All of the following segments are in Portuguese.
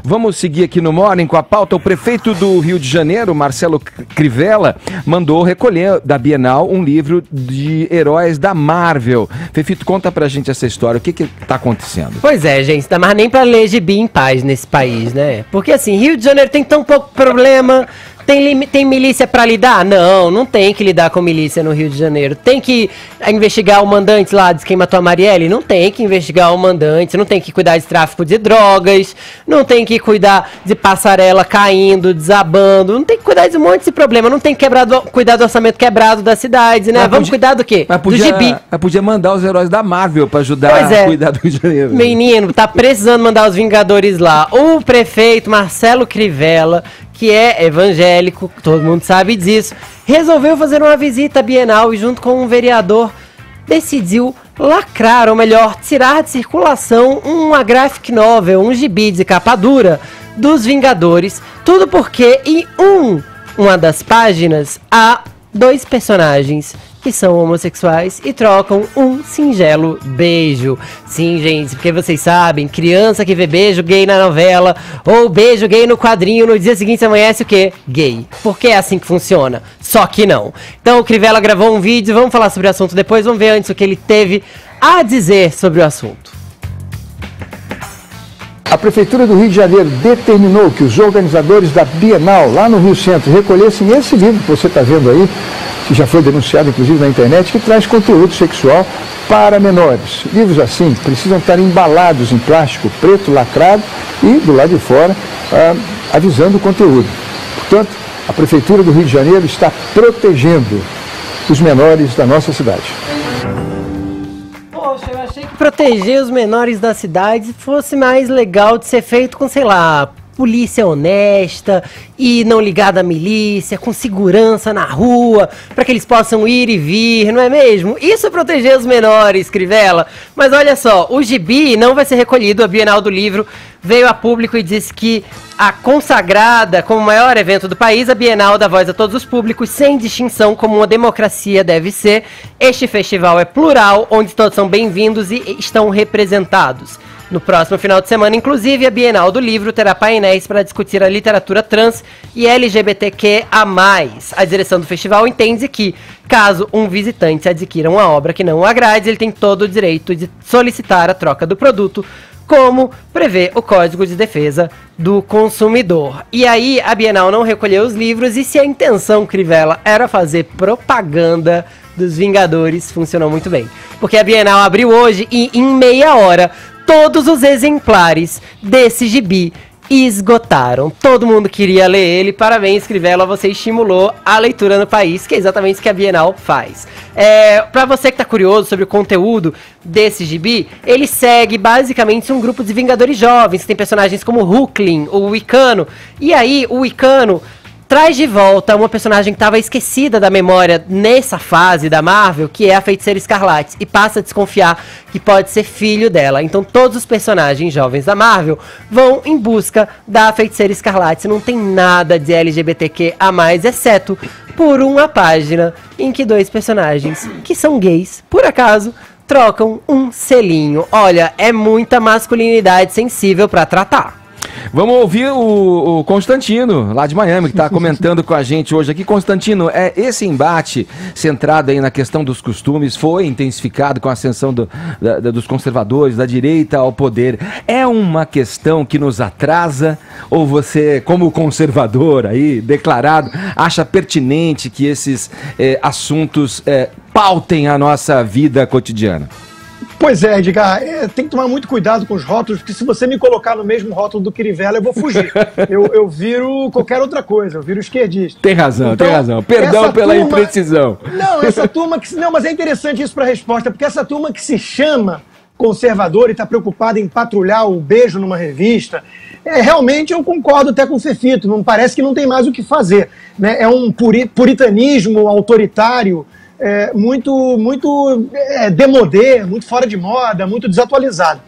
Vamos seguir aqui no Morning com a pauta. O prefeito do Rio de Janeiro, Marcelo Crivella, mandou recolher da Bienal um livro de heróis da Marvel. Fefito, conta pra gente essa história. O que tá acontecendo? Pois é, gente, não dá mais nem pra ler gibi em paz nesse país, né? Porque assim, Rio de Janeiro tem tão pouco problema. Tem milícia pra lidar? Não, não tem que lidar com milícia no Rio de Janeiro. Tem que investigar o mandante lá de quem matou a Marielle? Não tem que investigar o mandante. Não tem que cuidar de tráfico de drogas. Não tem que cuidar de passarela caindo, desabando. Não tem que cuidar de um monte de problema. Não tem que cuidar do orçamento quebrado da cidade, né? Vamos cuidar do quê? Do gibi. Mas podia mandar os heróis da Marvel pra ajudar a cuidar do Rio de Janeiro. Menino, tá precisando mandar os Vingadores lá. O prefeito Marcelo Crivella, que é evangélico, todo mundo sabe disso, resolveu fazer uma visita à Bienal e junto com um vereador decidiu lacrar, ou melhor, tirar de circulação uma graphic novel, um gibi de capa dura dos Vingadores, tudo porque em uma das páginas há dois personagens que são homossexuais e trocam um singelo beijo. Sim, gente, porque vocês sabem, criança que vê beijo gay na novela ou beijo gay no quadrinho, no dia seguinte amanhece o quê? Gay. Porque é assim que funciona. Só que não. Então o Crivella gravou um vídeo, vamos falar sobre o assunto depois, vamos ver antes o que ele teve a dizer sobre o assunto. A Prefeitura do Rio de Janeiro determinou que os organizadores da Bienal, lá no Rio Centro, recolhessem esse livro que você está vendo aí, que já foi denunciado inclusive na internet, que traz conteúdo sexual para menores. Livros assim precisam estar embalados em plástico preto lacrado e, do lado de fora, avisando o conteúdo. Portanto, a Prefeitura do Rio de Janeiro está protegendo os menores da nossa cidade. Poxa, eu achei que proteger os menores da cidade fosse mais legal de ser feito com, sei lá, polícia honesta e não ligada à milícia, com segurança na rua, para que eles possam ir e vir, não é mesmo? Isso é proteger os menores, Crivella. Mas olha só, o gibi não vai ser recolhido. A Bienal do Livro veio a público e disse que a consagrada como o maior evento do país, a Bienal dá voz a todos os públicos, sem distinção, como uma democracia deve ser. Este festival é plural, onde todos são bem-vindos e estão representados. No próximo final de semana, inclusive, a Bienal do Livro terá painéis para discutir a literatura trans e LGBTQIA+. A direção do festival entende que, caso um visitante adquira uma obra que não o agrade, ele tem todo o direito de solicitar a troca do produto, como prevê o Código de Defesa do Consumidor. E aí, a Bienal não recolheu os livros, e se a intenção, Crivella, era fazer propaganda dos Vingadores, funcionou muito bem. Porque a Bienal abriu hoje e, em meia hora, todos os exemplares desse gibi esgotaram. Todo mundo queria ler ele. Parabéns, Crivella, você estimulou a leitura no país, que é exatamente o que a Bienal faz. Pra você que tá curioso sobre o conteúdo desse gibi, ele segue basicamente um grupo de Vingadores jovens, que tem personagens como Hulkling, o Wicano. E aí, o Wicano traz de volta uma personagem que estava esquecida da memória nessa fase da Marvel, que é a Feiticeira Escarlate, e passa a desconfiar que pode ser filho dela. Então todos os personagens jovens da Marvel vão em busca da Feiticeira Escarlate. Não tem nada de LGBTQ a mais, exceto por uma página em que dois personagens que são gays, por acaso, trocam um selinho. Olha, é muita masculinidade sensível pra tratar. Vamos ouvir o Constantino, lá de Miami, que está comentando com a gente hoje aqui. Constantino, esse embate centrado aí na questão dos costumes foi intensificado com a ascensão dos conservadores, da direita ao poder. É uma questão que nos atrasa, ou você, como conservador aí, declarado, acha pertinente que esses assuntos pautem a nossa vida cotidiana? Pois é, Edgar, tem que tomar muito cuidado com os rótulos, porque se você me colocar no mesmo rótulo do Crivella, eu vou fugir. Eu viro qualquer outra coisa, eu viro esquerdista. Tem razão, então, tem razão. Perdão pela imprecisão. Não, essa turma que... Não, mas é interessante isso para a resposta, porque essa turma que se chama conservador e está preocupada em patrulhar o beijo numa revista, realmente eu concordo até com o Fefito, não parece que não tem mais o que fazer, né? É um puritanismo autoritário, muito démodé, muito fora de moda, muito desatualizado.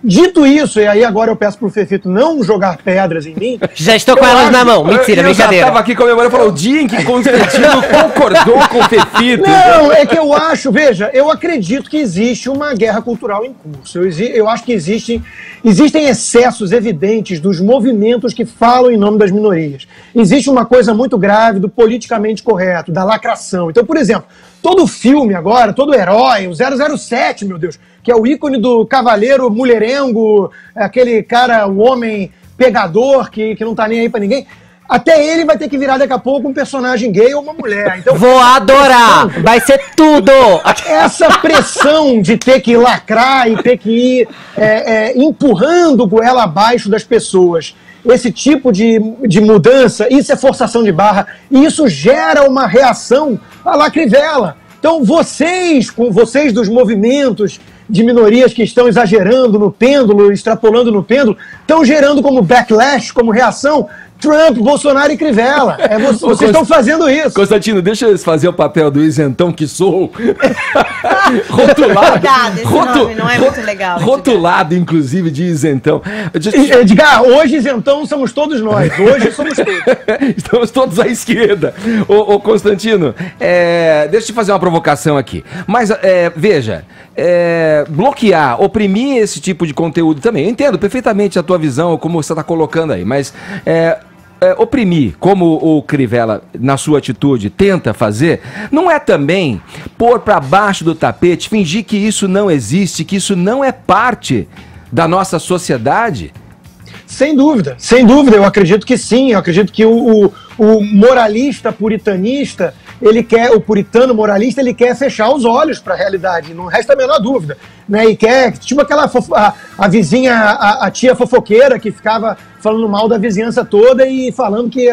Dito isso, e aí agora eu peço pro Fefito não jogar pedras em mim. Já estou com elas na mão. Mentira, eu brincadeira. já tava aqui comemorando, falou o dia em que Constantino concordou com o Fefito. Não, é que eu acho, veja, eu acredito que existe uma guerra cultural em curso. Eu acho que existem excessos evidentes dos movimentos que falam em nome das minorias. Existe uma coisa muito grave do politicamente correto, da lacração. Então, por exemplo, todo filme agora, todo herói, o 007, meu Deus, que é o ícone do cavaleiro mulherengo, aquele cara, o homem pegador que não tá nem aí pra ninguém, até ele vai ter que virar daqui a pouco um personagem gay ou uma mulher. Então, vou adorar! Vai ser tudo! Essa pressão de ter que lacrar e ter que ir empurrando goela abaixo das pessoas, esse tipo de mudança, isso é forçação de barra, e isso gera uma reação à lacrivela. Então vocês dos movimentos de minorias que estão exagerando no pêndulo, extrapolando no pêndulo, estão gerando como backlash, como reação, Trump, Bolsonaro e Crivella. Vocês estão fazendo isso. Constantino, deixa eu fazer o papel do isentão que sou. Rotulado. Cuidado, esse nome não é muito legal. Rotulado, inclusive, de isentão. Edgar, hoje isentão somos todos nós. Hoje somos todos. Estamos todos à esquerda. Ô Constantino, deixa eu te fazer uma provocação aqui. Mas, veja, bloquear, oprimir esse tipo de conteúdo também. Eu entendo perfeitamente a tua visão, como você está colocando aí, mas oprimir, como o Crivella, na sua atitude, tenta fazer, não é também pôr para baixo do tapete, fingir que isso não existe, que isso não é parte da nossa sociedade? Sem dúvida, eu acredito que sim, eu acredito que o moralista puritanista, o puritano moralista, ele quer fechar os olhos para a realidade, não resta a menor dúvida, né? E quer, tipo aquela a vizinha, a tia fofoqueira que ficava falando mal da vizinhança toda e falando que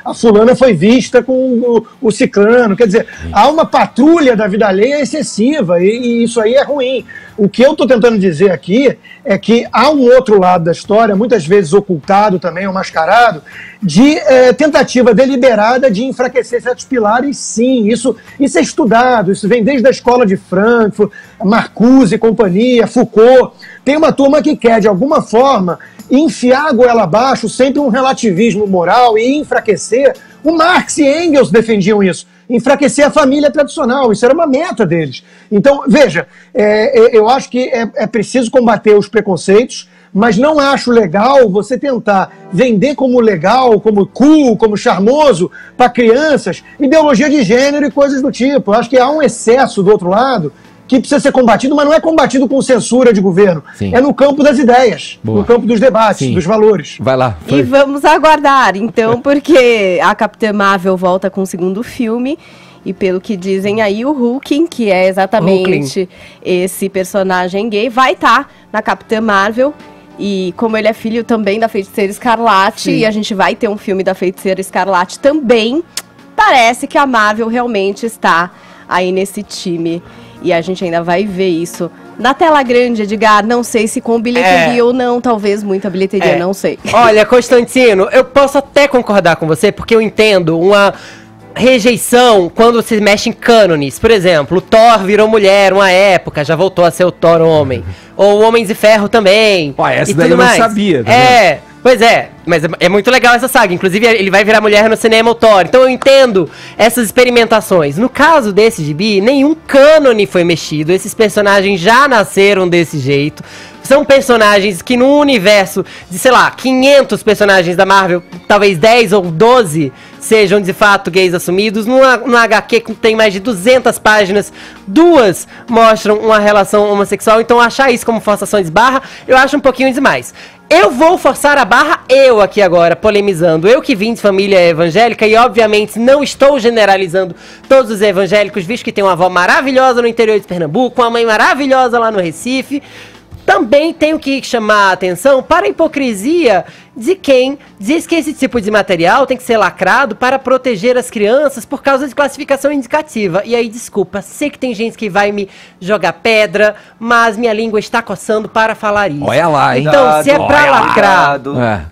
a fulana foi vista com o ciclano, quer dizer, há uma patrulha da vida alheia excessiva e isso aí é ruim. O que eu estou tentando dizer aqui é que há um outro lado da história, muitas vezes ocultado também, ou mascarado, de tentativa deliberada de enfraquecer certos pilares, sim, isso é estudado, isso vem desde a escola de Frankfurt, Marcuse e companhia, Foucault. Tem uma turma que quer, de alguma forma, enfiar a goela abaixo sempre um relativismo moral e enfraquecer. O Marx e Engels defendiam isso, enfraquecer a família tradicional, isso era uma meta deles. Então, veja, eu acho que é preciso combater os preconceitos, mas não acho legal você tentar vender como legal, como cool, como charmoso para crianças, ideologia de gênero e coisas do tipo. Eu acho que há um excesso do outro lado que precisa ser combatido, mas não é combatido com censura de governo. Sim. É no campo das ideias, no campo dos debates, sim, dos valores. Vai lá. Foi. E vamos aguardar, então, porque a Capitã Marvel volta com o segundo filme. E pelo que dizem aí, o Hulkling, que é exatamente esse personagem gay, vai estar na Capitã Marvel. E como ele é filho também da Feiticeira Escarlate, sim, e a gente vai ter um filme da Feiticeira Escarlate também, parece que a Marvel realmente está aí nesse time. E a gente ainda vai ver isso na tela grande, Edgar. Não sei se com bilheteria ou não, talvez muita bilheteria, não sei. Olha, Constantino, eu posso até concordar com você, porque eu entendo uma rejeição quando se mexe em cânones. Por exemplo, o Thor virou mulher uma época, já voltou a ser o Thor homem. Ou o Homens de Ferro também. Essa daí eu não sabia. Tá pois é, mas é muito legal essa saga. Inclusive, ele vai virar mulher no cinema, o Thor. Então eu entendo essas experimentações. No caso desse gibi, nenhum cânone foi mexido. Esses personagens já nasceram desse jeito. São personagens que no universo de, sei lá, 500 personagens da Marvel, talvez 10 ou 12 sejam de fato gays assumidos. No HQ que tem mais de 200 páginas, 2 mostram uma relação homossexual. Então achar isso como forçação de barra, eu acho um pouquinho demais. Eu vou forçar a barra, eu aqui agora, polemizando. Eu que vim de família evangélica e obviamente não estou generalizando todos os evangélicos, visto que tem uma avó maravilhosa no interior de Pernambuco, uma mãe maravilhosa lá no Recife. Também tenho que chamar a atenção para a hipocrisia de quem diz que esse tipo de material tem que ser lacrado para proteger as crianças por causa de classificação indicativa. E aí, desculpa, sei que tem gente que vai me jogar pedra, mas minha língua está coçando para falar isso. Olha lá, hein? Então, se é pra lacrar,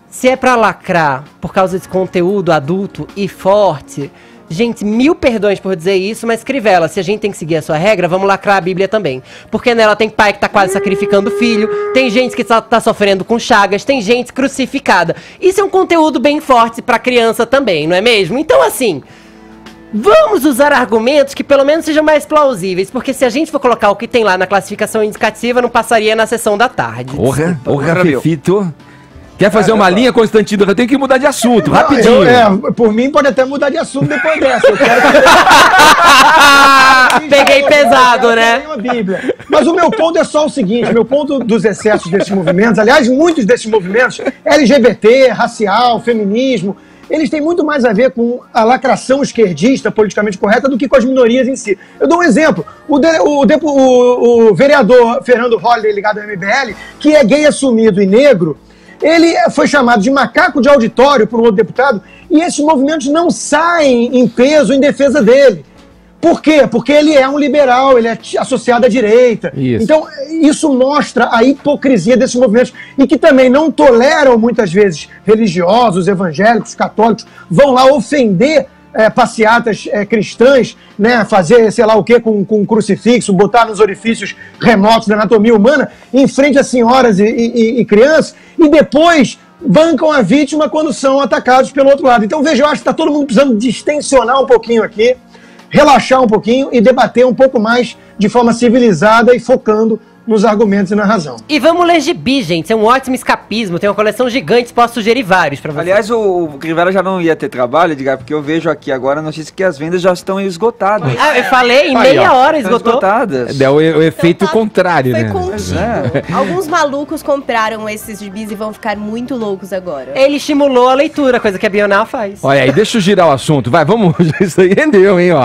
se é pra lacrar por causa desse conteúdo adulto e forte, Gente, 1000 perdões por dizer isso, mas Crivella, se a gente tem que seguir a sua regra, vamos lacrar a Bíblia também. Porque nela tem pai que tá quase sacrificando o filho, tem gente que tá sofrendo com chagas, tem gente crucificada. Isso é um conteúdo bem forte pra criança também, não é mesmo? Então, assim, vamos usar argumentos que pelo menos sejam mais plausíveis, porque se a gente for colocar o que tem lá na classificação indicativa, não passaria na sessão da tarde. Porra, Fefito. Quer fazer uma linha, Constantino? Eu tenho que mudar de assunto, Não, rapidinho. Por mim pode até mudar de assunto depois dessa. Eu quero que... Peguei pesado, né? Uma Bíblia. Mas o meu ponto é só o seguinte, meu ponto dos excessos desses movimentos, aliás, muitos desses movimentos, LGBT, racial, feminismo, eles têm muito mais a ver com a lacração esquerdista, politicamente correta, do que com as minorias em si. Eu dou um exemplo. O vereador Fernando Holliday, ligado ao MBL, que é gay assumido e negro, ele foi chamado de macaco de auditório por um outro deputado, e esses movimentos não saem em peso em defesa dele. Por quê? Porque ele é um liberal, ele é associado à direita. Isso. Então, isso mostra a hipocrisia desses movimentos, e que também não toleram, muitas vezes, religiosos, evangélicos, católicos, vão lá ofender passeatas cristãs, né, fazer sei lá o que com um crucifixo, botar nos orifícios remotos da anatomia humana, em frente a senhoras e crianças, e depois bancam a vítima quando são atacados pelo outro lado. Então, veja, eu acho que está todo mundo precisando distensionar um pouquinho aqui, relaxar um pouquinho e debater um pouco mais de forma civilizada e focando nos argumentos e na razão. E vamos ler gibi, gente. É um ótimo escapismo. Tem uma coleção gigante, posso sugerir vários pra você. Aliás, o Crivella já não ia ter trabalho, Edgar, porque eu vejo aqui agora a notícia que as vendas já estão esgotadas. Ah, eu falei, em meia hora esgotou. Esgotadas. É o efeito contrário, Foi né? contido. Alguns malucos compraram esses gibis e vão ficar muito loucos agora. Ele estimulou a leitura, coisa que a Bienal faz. Olha aí, deixa eu girar o assunto. Vai, vamos. Isso aí rendeu, hein, ó.